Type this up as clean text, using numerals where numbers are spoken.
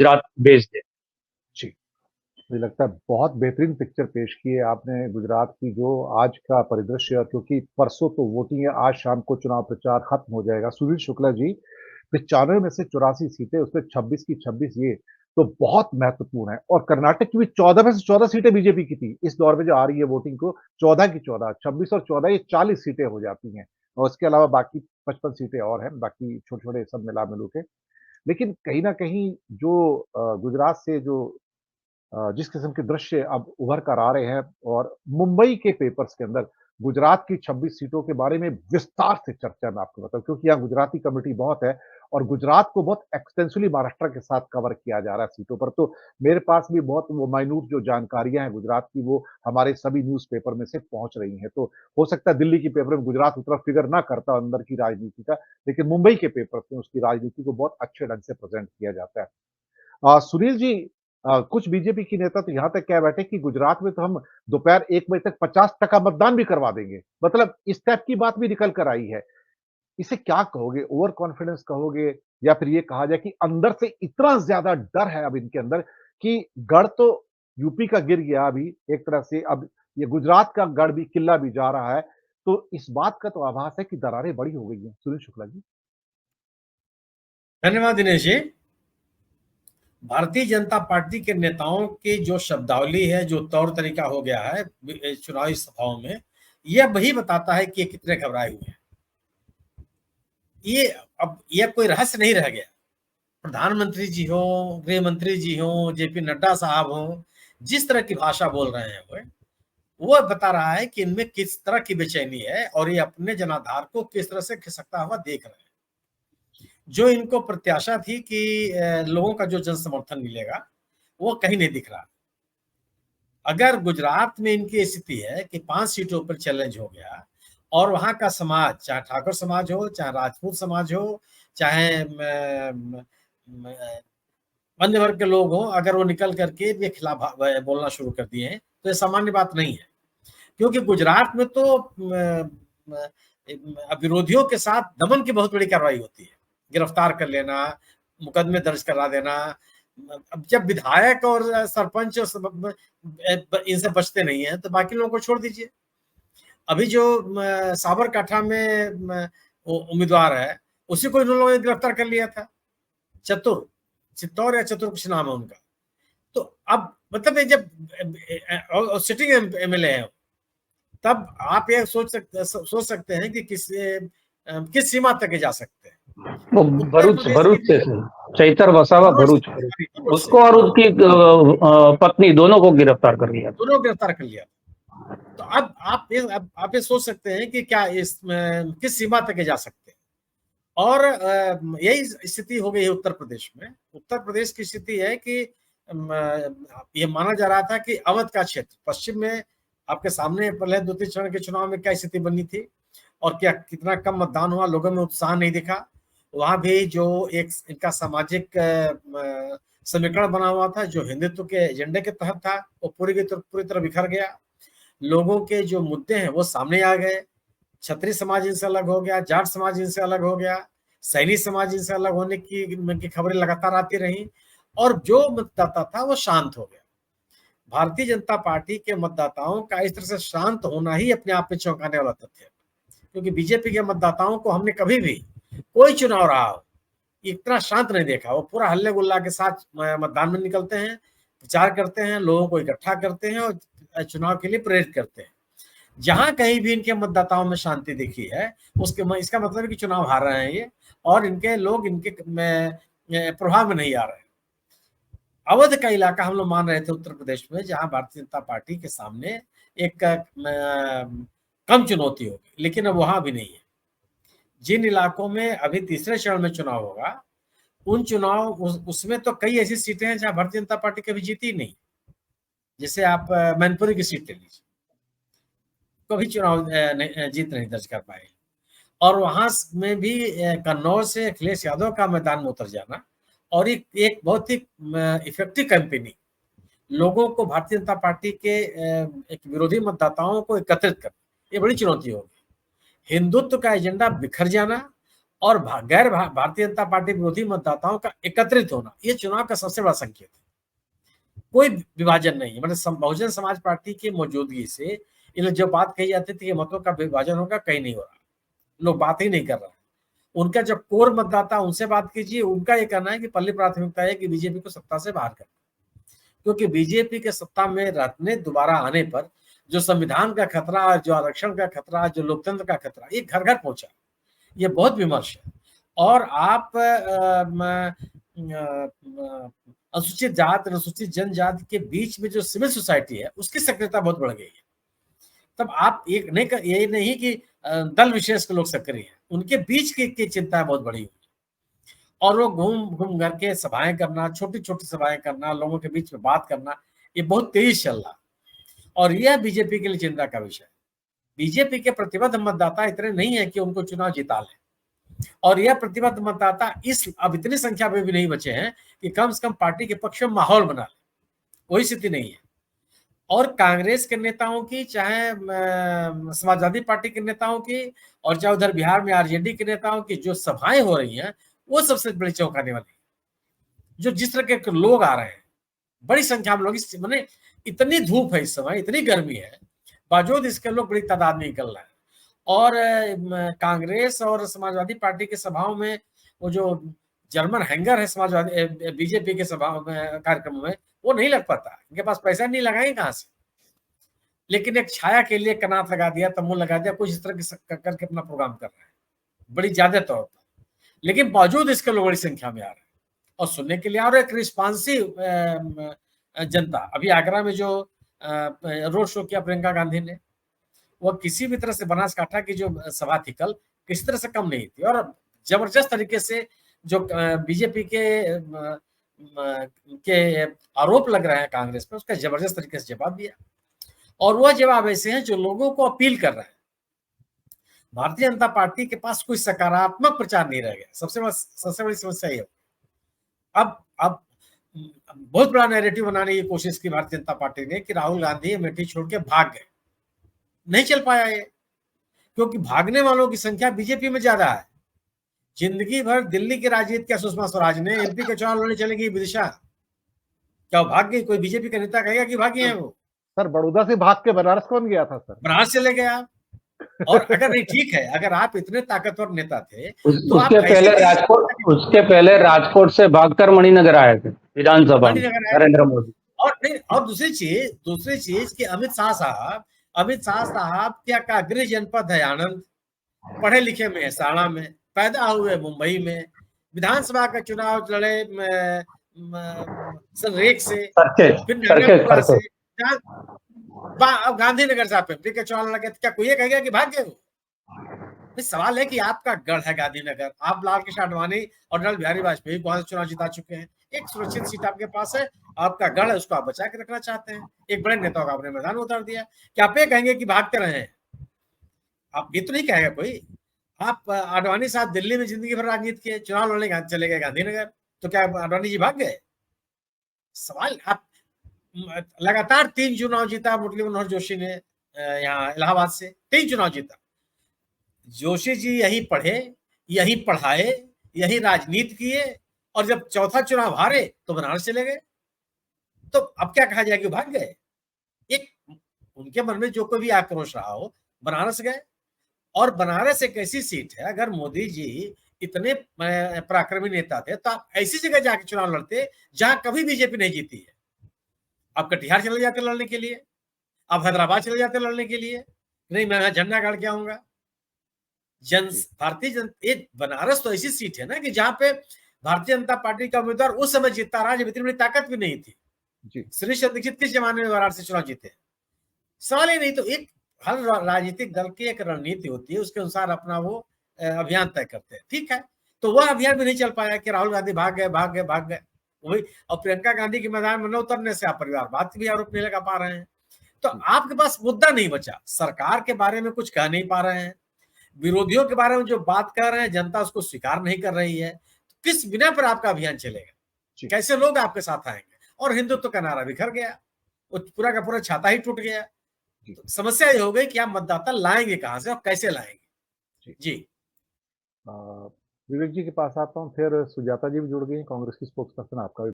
गुजरात भेज दे। जी, मुझे लगता है बहुत बेहतरीन पिक्चर पेश की है आपने गुजरात की, जो आज का परिदृश्य, क्योंकि परसों तो वोटिंग है, आज शाम को चुनाव प्रचार खत्म हो जाएगा। सुनील शुक्ला जी, 95 में से 84 सीटें, उसमें 26 की 26 ये तो बहुत महत्वपूर्ण है। और कर्नाटक की भी 14 में से 14 सीटें बीजेपी की थी। इस दौर में जो आ रही है वोटिंग को 14 की 14, 26 और 14 ये 40 सीटें हो जाती हैं। और उसके अलावा बाकी 55 सीटें और हैं, बाकी छोटे-छोटे सब मिला-मिलू के। लेकिन कहीं न कहीं जो गुजरात से जो जिस किस्म के दृश्य अब उभर कर आ रहे हैं, और मुंबई के पेपर्स के अंदर गुजरात की 26 सीटों के बारे में विस्तार से चर्चा मैं आपको बताऊँ, क्योंकि यहाँ गुजराती कम्युनिटी बहुत है और गुजरात को बहुत एक्सटेंसिवली महाराष्ट्र के साथ कवर किया जा रहा है सीटों पर। तो मेरे पास भी बहुत वो माइन्यूट जो जानकारियाँ हैं गुजरात की, वो हमारे सभी न्यूज़पेपर में से पहुँच रही हैं। तो हो सकता है दिल्ली के पेपर में गुजरात उतना फिगर ना करता अंदर की राजनीति का, लेकिन मुंबई के पेपर्स में उसकी राजनीति को बहुत अच्छे ढंग से प्रेज़ेंट किया जाता है। सुनील जी, कुछ बीजेपी के नेता तो यहाँ तक कह बैठे कि गुजरात में तो हम दोपहर 1 बजे तक 50% मतदान भी करवा देंगे। मतलब इस टाइप की बात भी निकल कर आई है। इसे क्या कहोगे? ओवर कॉन्फिडेंस कहोगे, या फिर ये कहा जाए कि अंदर से इतना ज़्यादा डर है अब इनके अंदर कि गढ़ तो यूपी का गिर गया अभी एक तरह से, अब ये गुजरात का गढ़ भी, किला भी जा रहा है। तो इस बात का तो आभास है कि दरारें बड़ी हो गई हैं। सुनील शुक्ला जी। धन्यवाद दिनेश जी। भारतीय जनता पार्टी के नेताओं की जो शब्दावली है, जो तौर तरीका हो गया है चुनावी सभाओं में, यह वही बताता है कि ये कितने घबराए हुए हैं। ये अब यह कोई रहस्य नहीं रह गया। प्रधानमंत्री जी हो, गृह मंत्री जी हो, जेपी नड्डा साहब हो, जिस तरह की भाषा बोल रहे हैं वो बता रहा है कि इनमें किस तरह की बेचैनी है और ये अपने जनाधार को किस तरह से खिसकता हुआ देख रहे हैं। जो इनको प्रत्याशा थी कि लोगों का जो जन समर्थन मिलेगा, वो कहीं नहीं दिख रहा। अगर गुजरात में इनकी स्थिति है कि 5 सीटों पर चैलेंज हो गया और वहां का समाज, चाहे ठाकुर समाज हो, चाहे राजपूत समाज हो, चाहे अन्य वर्ग के लोग हो, अगर वो निकल करके ये खिलाफ बोलना शुरू कर दिए हैं, तो ये सामान्य बात नहीं है। क्योंकि गुजरात में तो विरोधियों के साथ दमन की बहुत बड़ी कार्रवाई होती है, गिरफ्तार कर लेना, मुकदमे दर्ज करा देना। अब जब विधायक और सरपंच इनसे बचते नहीं है, तो बाकी लोगों को छोड़ दीजिए। अभी जो साबरकाठा में उम्मीदवार है, उसी को इन लोगों ने गिरफ्तार कर लिया था, चित्तौर या चतुर कुछ नाम है उनका। तो अब मतलब जब सिटिंग एमएलए है, तब आप ये सोच सकते हैं कि किस सीमा तक जा सकते हैं। वो भरूच से चैतर वसावा भरूच, उसको और उसकी पत्नी दोनों को गिरफ्तार कर लिया। तो अब आप ये सोच सकते हैं कि क्या किस सीमा तक जा सकते हैं। और यही स्थिति हो गई है उत्तर प्रदेश में। उत्तर प्रदेश की स्थिति है कि ये माना जा रहा था कि अवध का क्षेत्र पश्चिम में, आपके सामने पहले 2-3 चरण के चुनाव में क्या स्थिति बनी थी और क्या कितना कम मतदान हुआ, लोगों में उत्साह नहीं दिखा। वहां भी जो एक इनका सामाजिक समीकरण बना हुआ था, जो हिंदुत्व के एजेंडे के तहत था, वो पूरी तरह बिखर गया। लोगों के जो मुद्दे हैं वो सामने आ गए। क्षत्रिय समाज इनसे अलग हो गया, जाट समाज इनसे अलग हो गया, सैनी समाज इनसे अलग होने की खबरें लगातार आती रही, और जो मतदाता था वो शांत हो गया। भारतीय जनता पार्टी के मतदाताओं का इस तरह से शांत होना ही अपने आप में चौंकाने वाला तथ्य है। क्योंकि बीजेपी के मतदाताओं को हमने कभी भी कोई चुनाव रहा हो इतना शांत नहीं देखा। वो पूरा हल्ले गुल्ला के साथ मतदान में निकलते हैं, प्रचार करते हैं, लोगों को इकट्ठा करते हैं और चुनाव के लिए प्रेरित करते हैं। जहां कहीं भी इनके मतदाताओं में शांति दिखी है, इसका मतलब है कि चुनाव हार रहे हैं ये, और इनके लोग इनके प्रभाव में नहीं आ रहे हैं। अवध का इलाका हम लोग मान रहे थे उत्तर प्रदेश में, जहां भारतीय जनता पार्टी के सामने एक कम चुनौती होगी, लेकिन अब वहां भी नहीं है। जिन इलाकों में अभी तीसरे चरण में चुनाव होगा, उसमें तो कई ऐसी सीटें हैं जहां भारतीय जनता पार्टी कभी जीती नहीं। जैसे आप मैनपुरी की सीट ले लीजिए, कभी चुनाव जीत नहीं दर्ज कर पाए। और वहां में भी कन्नौज से अखिलेश यादव का मैदान में उतर जाना और एक बहुत ही इफेक्टिव कैंपेनिंग, लोगों को, भारतीय जनता पार्टी के एक विरोधी मतदाताओं को एकत्रित करना, ये बड़ी चुनौती होगी। हिंदुत्व का एजेंडा बिखर जाना और भारतीय जनता पार्टी विरोधी मतदाताओं का एकत्रित होना, ये चुनाव का सबसे बड़ा संकेत है। कोई विभाजन नहीं है, मतलब बहुजन समाज पार्टी की मौजूदगी से ये लोग जो बात कही जाती थी कि मतों का विभाजन होगा, कहीं नहीं हो रहा, लोग बात ही नहीं कर रहे हैं। उनका जब कोर मतदाता, उनसे बात कीजिए, उनका ये कहना है कि पहली प्राथमिकता है कि बीजेपी को सत्ता से बाहर करना, क्योंकि बीजेपी के सत्ता में रहने दोबारा आने पर जो संविधान का खतरा, जो आरक्षण का खतरा, जो लोकतंत्र का खतरा, ये घर घर पहुंचा, ये बहुत विमर्श है। और आप अनुसूचित जाति, अनुसूचित जनजाति के बीच में जो सिविल सोसाइटी है, उसकी सक्रियता बहुत बढ़ गई है। तब आप एक नहीं, ये नहीं कि दल विशेष के लोग सक्रिय हैं, उनके बीच की चिंता बहुत बड़ी हुई और वो घूम घूम करके सभाएं करना, छोटी छोटी सभाएं करना, लोगों के बीच में बात करना, ये बहुत तेज चल रहा और यह बीजेपी के लिए चिंता का विषय है। बीजेपी के प्रतिबद्ध मतदाता इतने नहीं है कि उनको चुनाव जिता लें, और यह प्रतिबद्ध मतदाता अब इतनी संख्या में भी नहीं बचे हैं कि कम से कम पार्टी के पक्ष में माहौल बना ले, वही स्थिति नहीं है। और कांग्रेस के नेताओं की, चाहे समाजवादी पार्टी के नेताओं की, और चाहे उधर बिहार में आरजेडी के नेताओं की जो सभाएं हो रही हैं, वो सबसे बड़ी चौंकाने वाली है। जो जिस तरह के लोग आ रहे हैं, बड़ी संख्या में लोग, मैंने इतनी धूप है इस समय, इतनी गर्मी है, बावजूद इसके लोग बड़ी तादाद में निकल रहे हैं। और कांग्रेस और समाजवादी पार्टी के सभाओं में वो जो जर्मन हैंगर है समाजवादी बीजेपी के सभाओं में, कार्यक्रमों में, वो नहीं लग पाता, इनके पास पैसा नहीं लगाएंगे कहां से। लेकिन एक छाया के लिए कनात लगा दिया, तम्बू लगा दिया, कुछ इस तरह करके अपना प्रोग्राम कर रहे हैं बड़ी ज्यादा तौर पर। लेकिन बावजूद इसके लोग बड़ी संख्या में आ रहे हैं और सुनने के लिए। और एक रिस्पॉन्सिव जनता, अभी आगरा में जो रोड शो किया प्रियंका गांधी ने, वो किसी भी तरह से बनासकांठा की जो सभा थी कल, किसी तरह से कम नहीं थी। और जबरदस्त तरीके से जो बीजेपी के आरोप लग रहे हैं कांग्रेस पर, उसका जबरदस्त तरीके से जवाब दिया। और वह जवाब ऐसे हैं जो लोगों को अपील कर रहे हैं। भारतीय जनता पार्टी के पास कोई सकारात्मक प्रचार नहीं रह गया, सबसे बड़ी समस्या ये। अब बहुत बड़ा नैरेटिव बनाने की कोशिश की भारतीय जनता पार्टी ने कि राहुल गांधी अमेठी छोड़ के भाग गए, नहीं चल पाया ये, क्योंकि भागने वालों की संख्या बीजेपी में ज्यादा है। जिंदगी भर दिल्ली के राजनीति क्या सुषमा स्वराज ने एमपी के चुनाव लड़ने चलेगी विदिशा, क्या भाग गई? कोई बीजेपी का नेता कहेगा कि भागी है वो? सर बड़ौदा से भाग के बनारस कौन गया था सर? बनारस चले गए आप। और अगर नहीं, ठीक है, अगर आप इतने ताकतवर नेता थे तो उसके पहले राजकोट से भागकर मणिनगर आए थे विधानसभा में नरेंद्र मोदी। और नहीं, और दूसरी चीज कि अमित शाह साहब क्या का गृह जनपद है आनंद, पढ़े लिखे में महसाणा में, पैदा हुए मुंबई में, विधानसभा का चुनाव लड़े रेक से, फिर गांधीनगर से आप एमपी के चुनाव लड़े, क्या कोई कहेगा कि भाग गए? सवाल है कि आपका गढ़ है गांधीनगर, आप लाल कृष्ण आडवाणी और अटल बिहारी वाजपेयी को वहां से चुनाव जिता चुके हैं, एक सुरक्षित सीट आपके पास है, आपका गढ़ है, उसको आप बचा के रखना चाहते हैं, एक बड़े नेता को आपने मैदान उतार दिया, क्या आप ये कहेंगे कि भागते रहे? आप ये तो नहीं कहेगा कोई। आप आडवाणी साहब दिल्ली में जिंदगी भर राजनीति किए, चुनाव लड़ने चले गए गांधीनगर, तो क्या आडवाणी जी भाग गए? सवाल, आप लगातार 3 चुनाव जीता मुरली मनोहर जोशी ने यहाँ इलाहाबाद से, 3 चुनाव जीता। जोशी जी यही पढ़े, यही पढ़ाए, यही राजनीति किए, और जब चौथा चुनाव हारे तो बनारस चले गए। तो अब क्या कहा जाए कि भाग गए? एक उनके मन में जो कोई भी आक्रोश रहा हो, बनारस गए। और बनारस एक ऐसी सीट है, अगर मोदी जी इतने पराक्रमी नेता थे तो आप ऐसी जगह जाके चुनाव लड़ते जहां कभी बीजेपी नहीं जीती है। आप कटिहार चले जाते लड़ने के लिए, आप हैदराबाद चले जाते लड़ने के लिए, नहीं मैं झंडा गाड़ के आऊंगा। बनारस तो ऐसी सीट है ना कि जहां पे भारतीय जनता पार्टी का उम्मीदवार उस समय जीतता रहा जब इतनी बड़ी ताकत भी नहीं थी। श्री दीक्षित किस जमाने में वाराणसी चुनाव जीते? सवाल ही नहीं। तो एक हर राजनीतिक दल की एक रणनीति होती है, उसके अनुसार अपना वो अभियान तय करते हैं, ठीक है। तो वह अभियान भी नहीं चल पाया कि राहुल गांधी भाग गए वही। और प्रियंका गांधी के मैदान में न उतरने से आप परिवारवाद भी आरोप नहीं लगा पा रहे हैं। तो आपके पास मुद्दा नहीं बचा, सरकार के बारे में कुछ कह नहीं पा रहे हैं, विरोधियों के बारे में जो बात कर रहे हैं जनता उसको स्वीकार नहीं कर रही है, तो किस बिना पर आपका अभियान चलेगा? कैसे लोग आपके साथ आएंगे? और हिंदुत्व का नारा बिखर गया, वो पूरा का पूरा छाता ही टूट गया। तो समस्या ये हो गई कि आप मतदाता लाएंगे कहां से और कैसे लाएंगे? जी विवेक जी के पास आता हूँ, फिर सुजाता जी भी जुड़ गई हैं, कांग्रेस की स्पोक्स पर्सन, आपका भी